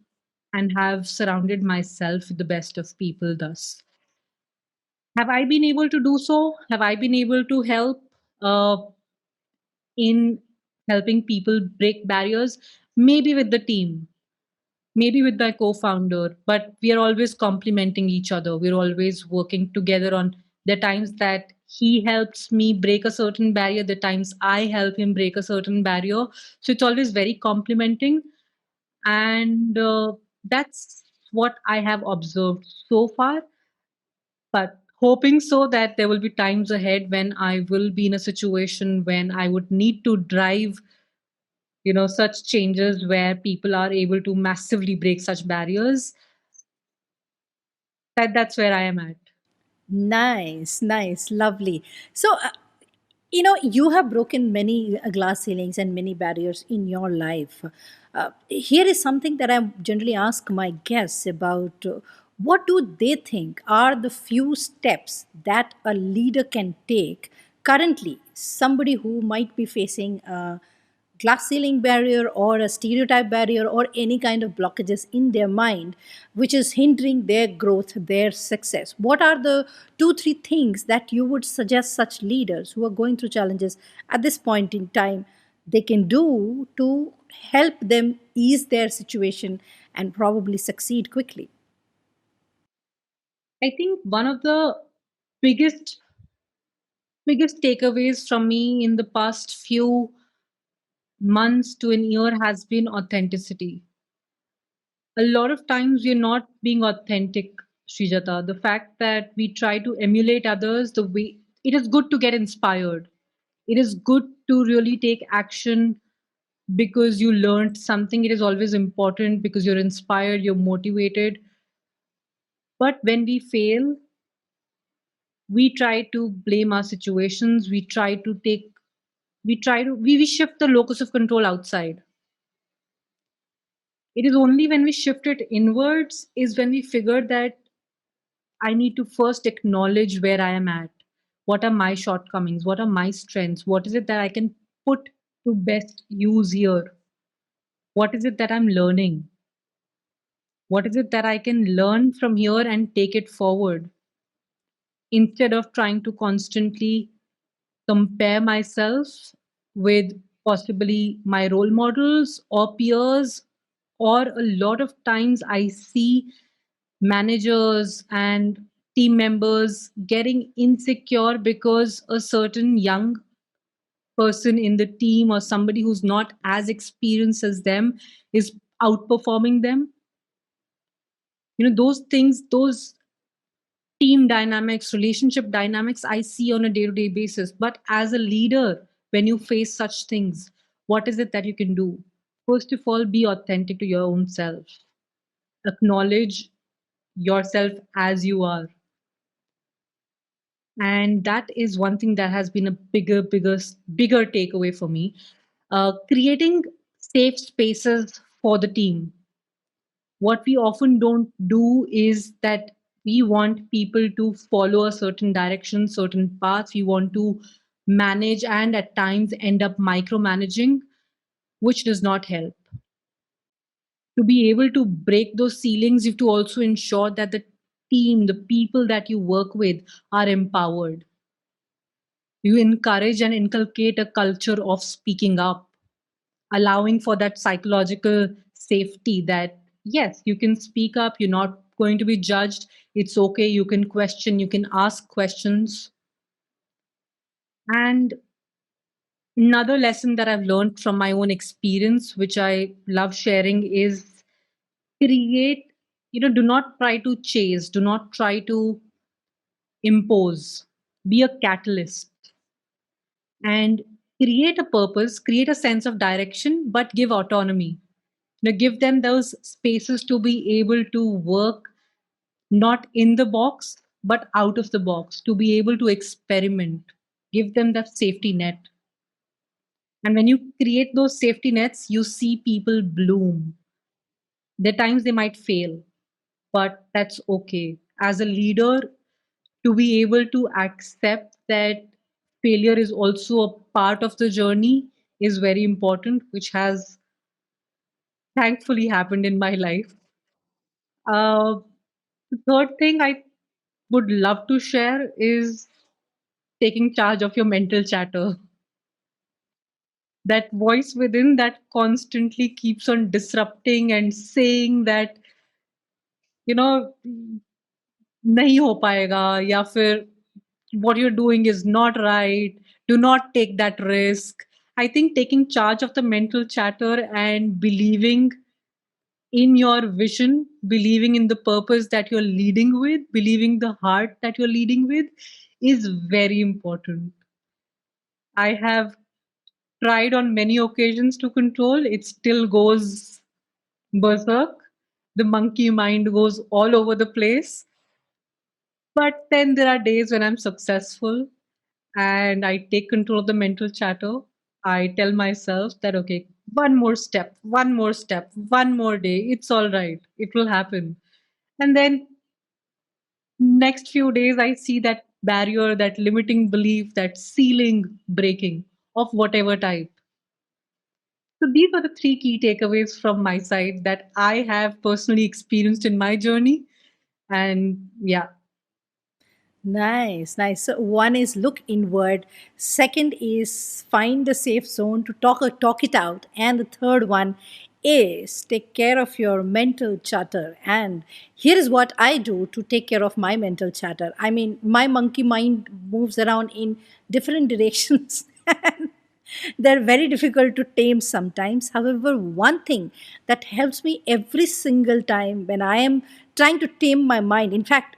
and have surrounded myself with the best of people thus. Have I been able to do so? Have I been able to help in helping people break barriers? Maybe with the team, maybe with my co-founder, but we are always complementing each other. We're always working together on the times that he helps me break a certain barrier, the times I help him break a certain barrier. So it's always very complementing. And that's what I have observed so far. But hoping so that there will be times ahead when I will be in a situation when I would need to drive, such changes where people are able to massively break such barriers. That's where I am at. Nice, nice, lovely. So, you have broken many glass ceilings and many barriers in your life. Here is something that I generally ask my guests about: what do they think are the few steps that a leader can take currently? Somebody who might be facing glass ceiling barrier or a stereotype barrier or any kind of blockages in their mind which is hindering their growth, their success. What are the two three things that you would suggest such leaders who are going through challenges at this point in time they can do to help them ease their situation and probably succeed quickly? I think one of the biggest biggest takeaways from me in the past few months to an year has been authenticity. A lot of times we're not being authentic, Srijata. The fact that we try to emulate others, the way it is good to get inspired. It is good to really take action because you learned something. It is always important because you're inspired, you're motivated. But when we fail, we try to blame our situations. We shift the locus of control outside. It is only when we shift it inwards is when we figure that I need to first acknowledge where I am at. What are my shortcomings? What are my strengths? What is it that I can put to best use here? What is it that I'm learning? What is it that I can learn from here and take it forward? instead of trying to constantly compare myself with possibly my role models or peers. Or a lot of times I see managers and team members getting insecure because a certain young person in the team or somebody who's not as experienced as them is outperforming them. Those things, those team dynamics, relationship dynamics, I see on a day to day basis. But as a leader, when you face such things, what is it that you can do? First of all, be authentic to your own self, acknowledge yourself as you are. And that is one thing that has been a bigger takeaway for me. Creating safe spaces for the team. What we often don't do is that we want people to follow a certain direction, certain paths. We want to manage and at times end up micromanaging, which does not help. To be able to break those ceilings, you have to also ensure that the team, the people that you work with, are empowered. You encourage and inculcate a culture of speaking up, allowing for that psychological safety that, yes, you can speak up, you're not going to be judged. It's okay. You can question, you can ask questions. And another lesson that I've learned from my own experience, which I love sharing, is create, do not try to chase, do not try to impose, be a catalyst and create a purpose, create a sense of direction, but give autonomy. Give them those spaces to be able to work not in the box, but out of the box, to be able to experiment. Give them that safety net. And when you create those safety nets, you see people bloom. There are times they might fail, but that's okay. As a leader, to be able to accept that failure is also a part of the journey is very important, which has thankfully happened in my life. Uh, the third thing I would love to share is taking charge of your mental chatter. That voice within that constantly keeps on disrupting and saying that, you know, नहीं हो पाएगा या फिर what you're doing is not right. Do not take that risk. I think taking charge of the mental chatter and believing in your vision, believing in the purpose that you're leading with, believing the heart that you're leading with is very important. I have tried on many occasions to control. It still goes berserk. The monkey mind goes all over the place. But then there are days when I'm successful and I take control of the mental chatter. I tell myself that, okay, one more step, one more step, one more day. It's all right. It will happen. And then next few days, I see that barrier, that limiting belief, that ceiling breaking of whatever type. So these are the three key takeaways from my side that I have personally experienced in my journey. And yeah. Nice, nice. So one is look inward. Second is find a safe zone to talk it out. And the third one is take care of your mental chatter. And here is what I do to take care of my mental chatter. I mean, my monkey mind moves around in different directions. They're very difficult to tame sometimes. However, one thing that helps me every single time when I am trying to tame my mind, in fact,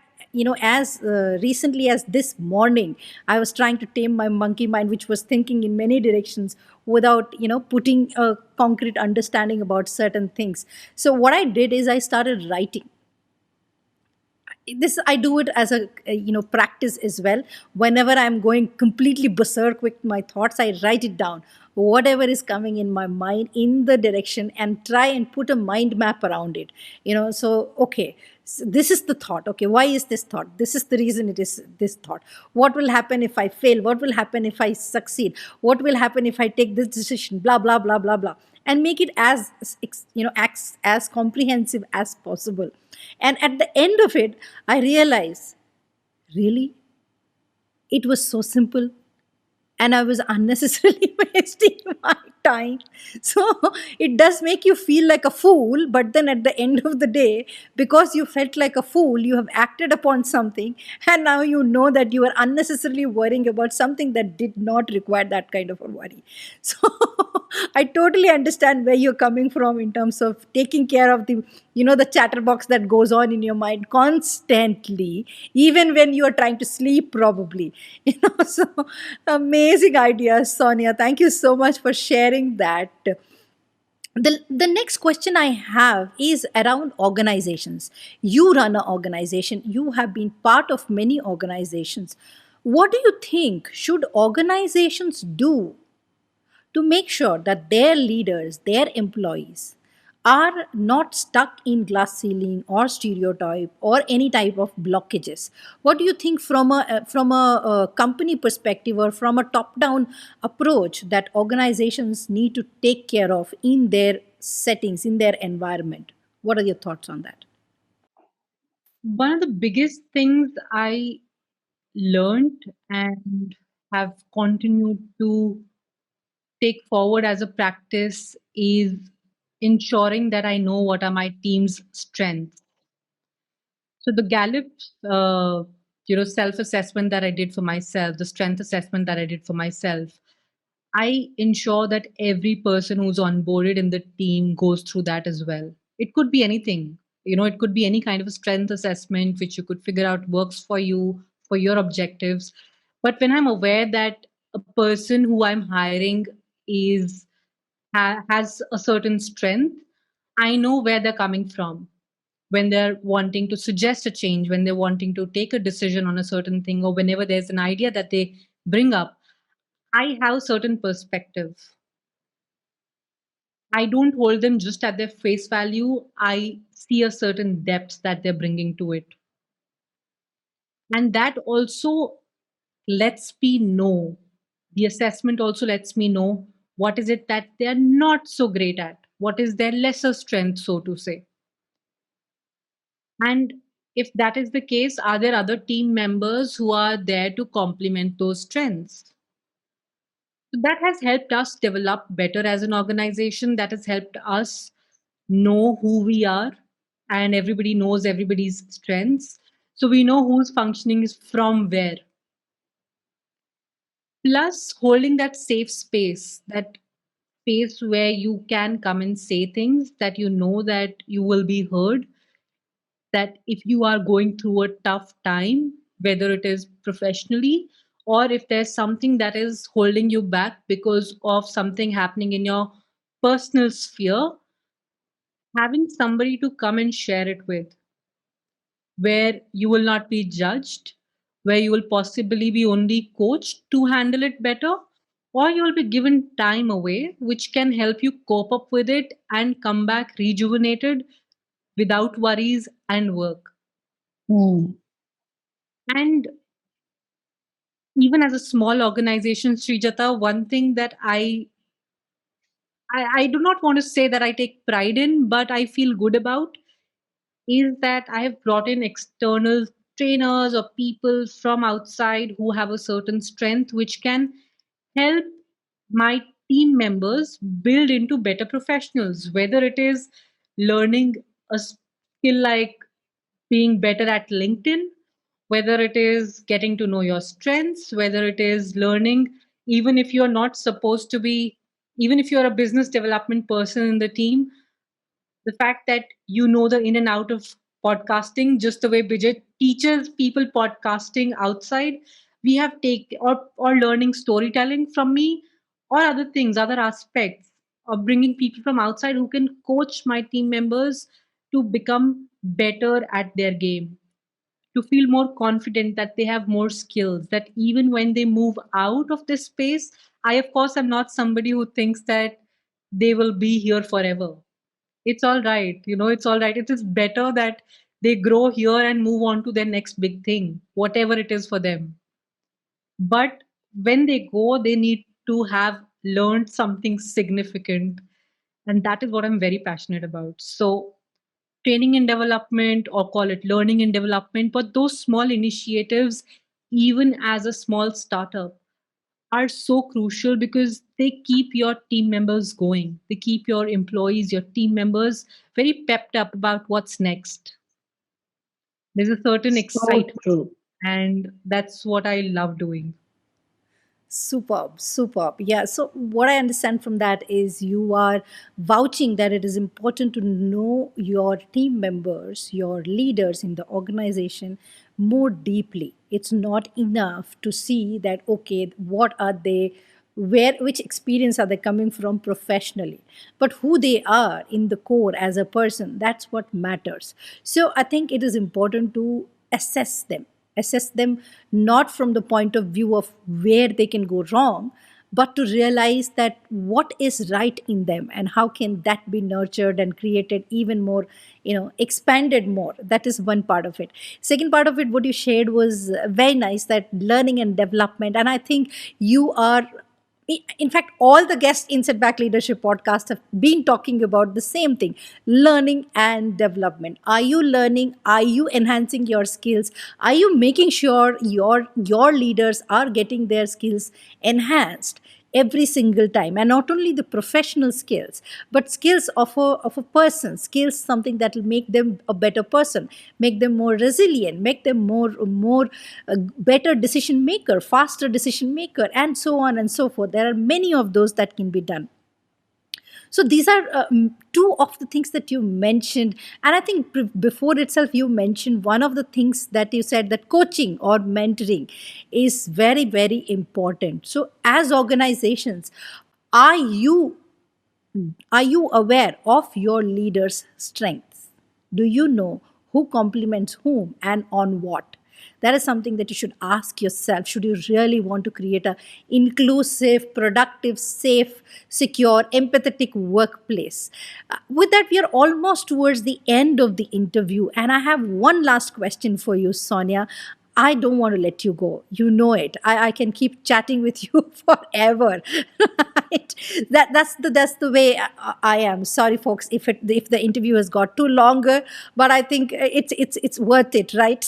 as recently as this morning, I was trying to tame my monkey mind, which was thinking in many directions without, putting a concrete understanding about certain things. So, what I did is I started writing. This I do it as a practice as well. Whenever I'm going completely berserk with my thoughts, I write it down, whatever is coming in my mind in the direction, and try and put a mind map around it. So okay, so this is the thought. Okay, why is this thought? This is the reason it is this thought. What will happen if I fail? What will happen if I succeed? What will happen if I take this decision? Blah blah blah blah blah, and make it as as comprehensive as possible. And at the end of it, I realize, really? It was so simple, and I was unnecessarily wasting my time. So it does make you feel like a fool, but then at the end of the day, because you felt like a fool, you have acted upon something, and now you know that you are unnecessarily worrying about something that did not require that kind of a worry. So I totally understand where you're coming from in terms of taking care of the, the chatterbox that goes on in your mind constantly, even when you are trying to sleep, probably. So amazing ideas, Sonia. Thank you so much for sharing that. The next question I have is around organizations. You run an organization, you have been part of many organizations. What do you think should organizations do to make sure that their leaders, their employees, are not stuck in glass ceiling or stereotype or any type of blockages? What do you think from a company perspective or from a top down approach that organizations need to take care of in their settings, in their environment? What are your thoughts on that? One of the biggest things I learned and have continued to take forward as a practice is ensuring that I know what are my team's strengths. So the Gallup, uh, self-assessment that I did for myself, the strength assessment that I did for myself, I ensure that every person who's onboarded in the team goes through that as well. It could be anything, it could be any kind of a strength assessment which you could figure out works for you, for your objectives. But when I'm aware that a person who I'm hiring is has a certain strength, I know where they're coming from when they're wanting to suggest a change, when they're wanting to take a decision on a certain thing, or whenever there's an idea that they bring up. I have a certain perspective. I don't hold them just at their face value. I see a certain depth that they're bringing to it. And that also lets me know, the assessment also lets me know what is it that they're not so great at, what is their lesser strength, so to say. And if that is the case, are there other team members who are there to complement those strengths? So that has helped us develop better as an organization. That has helped us know who we are, and everybody knows everybody's strengths. So we know who's functioning is from where. Plus, holding that safe space, that space where you can come and say things that you know that you will be heard, that if you are going through a tough time, whether it is professionally or if there's something that is holding you back because of something happening in your personal sphere, having somebody to come and share it with, where you will not be judged, where you will possibly be only coached to handle it better, or you will be given time away, which can help you cope up with it and come back rejuvenated without worries and work. Hmm. And even as a small organization, Srijata, one thing that I do not want to say that I take pride in, but I feel good about is that I have brought in external trainers or people from outside who have a certain strength which can help my team members build into better professionals, whether it is learning a skill like being better at LinkedIn, whether it is getting to know your strengths, whether it is learning, even if you're not supposed to be, even if you're a business development person in the team, the fact that you know the in and out of podcasting, just the way Bridget teaches people podcasting outside, we have take or learning storytelling from me, or other things, other aspects of bringing people from outside who can coach my team members to become better at their game, to feel more confident that they have more skills, that even when they move out of this space, I, of course, am not somebody who thinks that they will be here forever. It's all right. It's all right. It is better that they grow here and move on to their next big thing, whatever it is for them. But when they go, they need to have learned something significant. And that is what I'm very passionate about. So, training and development, or call it learning and development, but those small initiatives even as a small startup, are so crucial because they keep your team members going. They keep your employees, your team members very pepped up about what's next. There's a certain So excitement, true. and that's what I love doing. Superb, superb. Yeah. So, what I understand from that is you are vouching that it is important to know your team members, your leaders in the organization more deeply. It's not enough to see that, okay, what are they, where, which experience are they coming from professionally, but who they are in the core as a person, that's what matters. So, I think it is important to assess them not from the point of view of where they can go wrong, but to realize that what is right in them and how can that be nurtured and created even more, expanded more. That is one part of it. Second part of it, what you shared was very nice, that learning and development. And I think you are, in fact, all the guests in Setback Leadership podcast have been talking about the same thing: learning and development. Are you learning? Are you enhancing your skills? Are you making sure your leaders are getting their skills enhanced every single time? And not only the professional skills, but skills of a person, skills, something that will make them a better person, make them more resilient, make them more better decision maker, faster decision maker, and so on and so forth. There are many of those that can be done. So these are two of the things that you mentioned. And I think before itself you mentioned one of the things that you said, that coaching or mentoring is very, very important. So as organizations, are you are you aware of your leaders' strengths? Do you know who compliments whom and on what? That is something that you should ask yourself. Should you really want to create a inclusive, productive, safe, secure, empathetic workplace? With that, we are almost towards the end of the interview, and I have one last question for you, Sonia. I don't want to let you go. You know it. I can keep chatting with you forever. Right? That's the way I am. Sorry, folks, if the interview has got too longer, but I think it's worth it, right?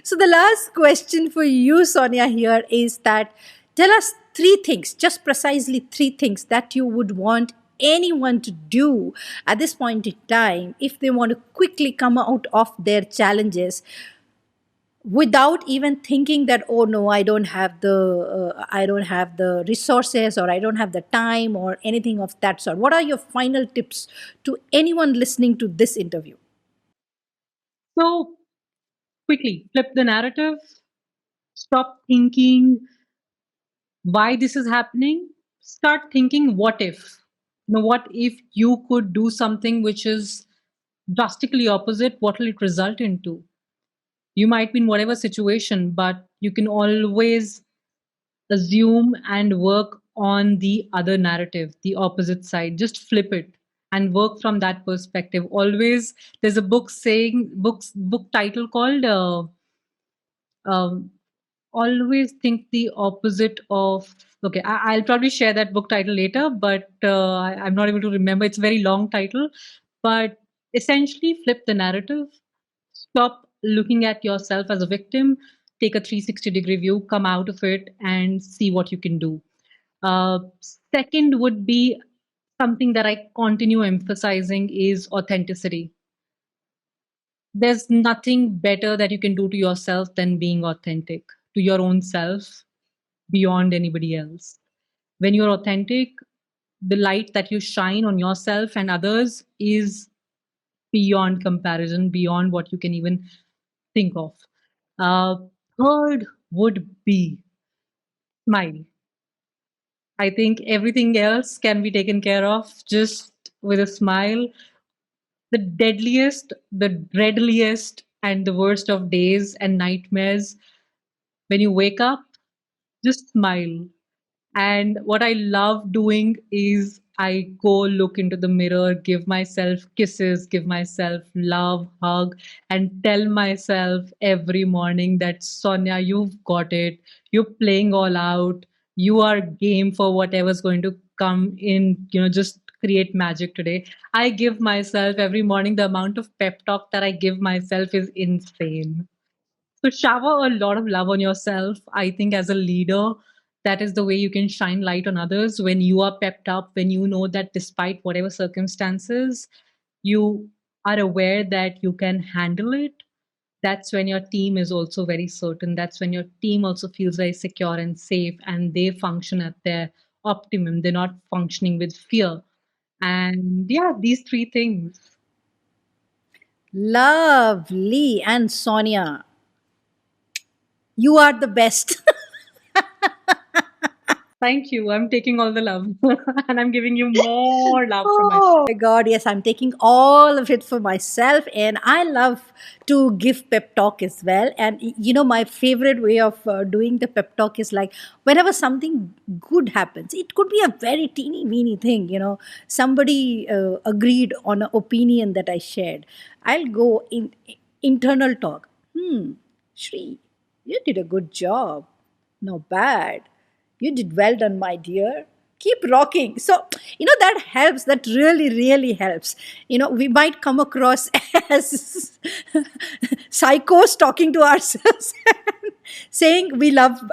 So the last question for you, Sonia, here is that, tell us three things, just precisely three things that you would want anyone to do at this point in time if they want to quickly come out of their challenges without even thinking that, oh no, I don't have the resources, or I don't have the time, or anything of that sort. What are your final tips to anyone listening to this interview? So, quickly flip the narrative, stop thinking why this is happening, start thinking what if. What if you could do something which is drastically opposite? What will it result into? You might be in whatever situation, but you can always assume and work on the other narrative, the opposite side. Just flip it and work from that perspective. Always, there's a book title called um, always think the opposite of. Okay, I'll probably share that book title later, but I'm not able to remember. It's a very long title, but essentially flip the narrative. Stop looking at yourself as a victim. Take a 360-degree view, come out of it, and see what you can do. Uh, Second would be something that I continue emphasizing is authenticity. There's nothing better that you can do to yourself than being authentic to your own self beyond anybody else. When you're authentic, the light that you shine on yourself and others is beyond comparison, beyond what you can even think of. Uh, Third would be smile. I think everything else can be taken care of just with a smile. The deadliest, the dreadliest, and the worst of days and nightmares, when you wake up, just smile. And what I love doing is I go look into the mirror, give myself kisses, give myself love, hug, and tell myself every morning that Sonia, you've got it. You're playing all out. You are game for whatever's going to come in, just create magic today. I give myself every morning the amount of pep talk that I give myself is insane. So shower a lot of love on yourself. I think as a leader, that is the way you can shine light on others when you are pepped up, when you know that despite whatever circumstances, you are aware that you can handle it. That's when your team is also very certain. That's when your team also feels very secure and safe, and they function at their optimum. They're not functioning with fear. And yeah, these three things. Lovely. And Sonia, you are the best. Thank you. I'm taking all the love and I'm giving you more love from Oh myself. my God, yes, I'm taking all of it for myself, and I love to give pep talk as well. And my favorite way of doing the pep talk is like whenever something good happens, it could be a very teeny weeny thing, somebody agreed on an opinion that I shared. I'll go in internal talk. Shri, you did a good job. Not bad. You did well done, my dear. Keep rocking. So, that helps. That really, really helps. We might come across as psychos talking to ourselves, saying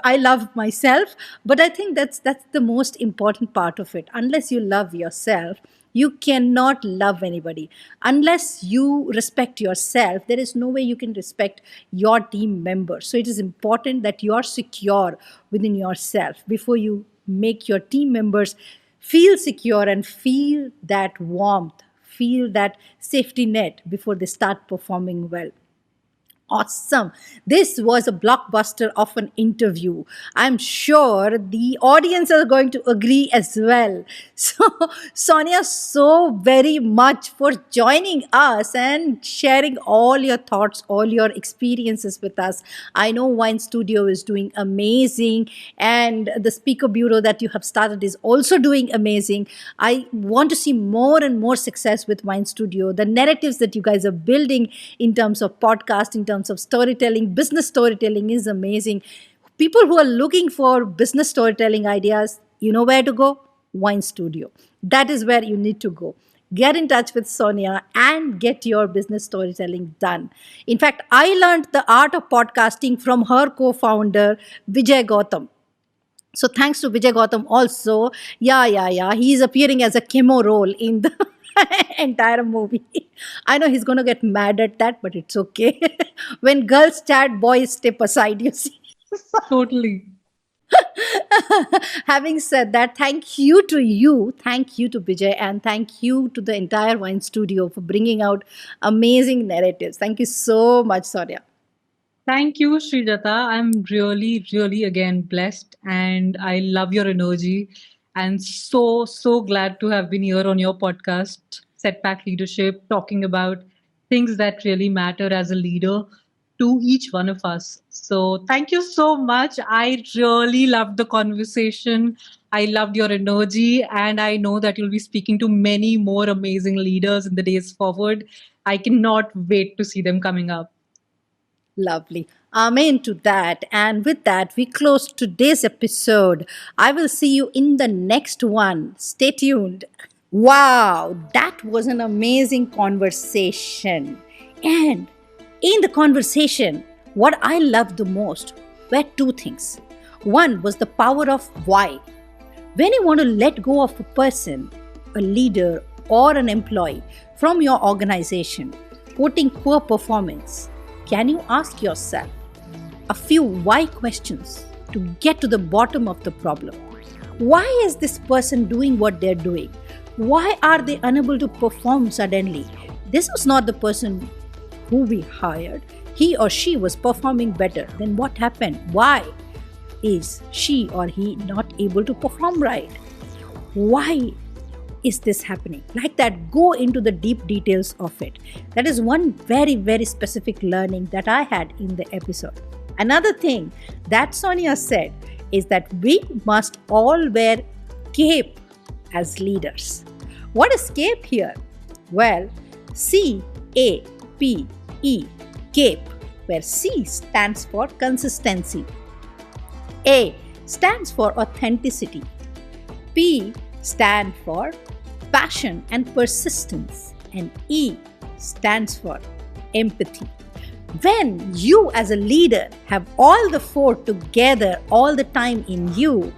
I love myself. But I think that's the most important part of it. Unless you love yourself, you cannot love anybody. Unless you respect yourself, there is no way you can respect your team members. So it is important that you are secure within yourself before you make your team members feel secure and feel that warmth, feel that safety net before they start performing well. Awesome. This was a blockbuster of an interview. I'm sure the audience are going to agree as well. So, Sonia, so very much for joining us and sharing all your thoughts, all your experiences with us. I know Wine Studio is doing amazing, and the speaker bureau that you have started is also doing amazing. I want to see more and more success with Wine Studio. The narratives that you guys are building in terms of podcast, in terms of storytelling, business storytelling is amazing. People who are looking for business storytelling ideas, you know where to go? Wine Studio. That is where you need to go. Get in touch with Sonia and get your business storytelling done. In fact, I learned the art of podcasting from her co founder, Vijay Gautam. So thanks to Vijay Gautam also. Yeah. He's appearing as a chemo role in the entire movie. I know he's going to get mad at that, but it's okay. When girls chat, boys step aside, you see. Totally. Having said that, thank you to you, thank you to Vijay, and thank you to the entire Wine Studio for bringing out amazing narratives. Thank you so much, Sonia. Thank you, Srijata. I'm really, really again blessed and I love your energy. And so glad to have been here on your podcast, Setback Leadership, talking about things that really matter as a leader to each one of us. So thank you so much. I really loved the conversation. I loved your energy, and I know that you'll be speaking to many more amazing leaders in the days forward. I cannot wait to see them coming up. Lovely. Amen to that. And with that, we close today's episode. I will see you in the next one. Stay tuned. Wow, that was an amazing conversation. And in the conversation, what I loved the most were two things. One was the power of why. When you want to let go of a person, a leader, or an employee from your organization, quoting poor performance, can you ask yourself a few why questions to get to the bottom of the problem? Why is this person doing what they're doing? Why are they unable to perform suddenly? This was not the person who we hired. He or she was performing better. Then what happened? Why is she or he not able to perform right? Why is this happening? Like that, go into the deep details of it. That is one very, very specific learning that I had in the episode. Another thing that Sonia said is that we must all wear cape as leaders. What is cape here? Well, CAPE, cape, where C stands for consistency, A stands for authenticity, P stands for passion and persistence, and E stands for empathy. When you, as a leader, have all the four together all the time in you,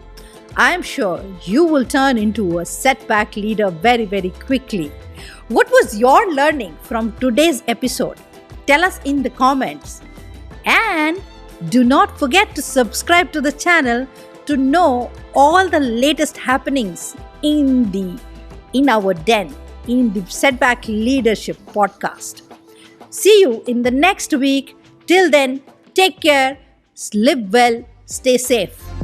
I am sure you will turn into a setback leader very, very quickly. What was your learning from today's episode? Tell us in the comments. And do not forget to subscribe to the channel to know all the latest happenings in our den, in the Setback Leadership podcast. See you in the next week. Till then, take care, live well, stay safe.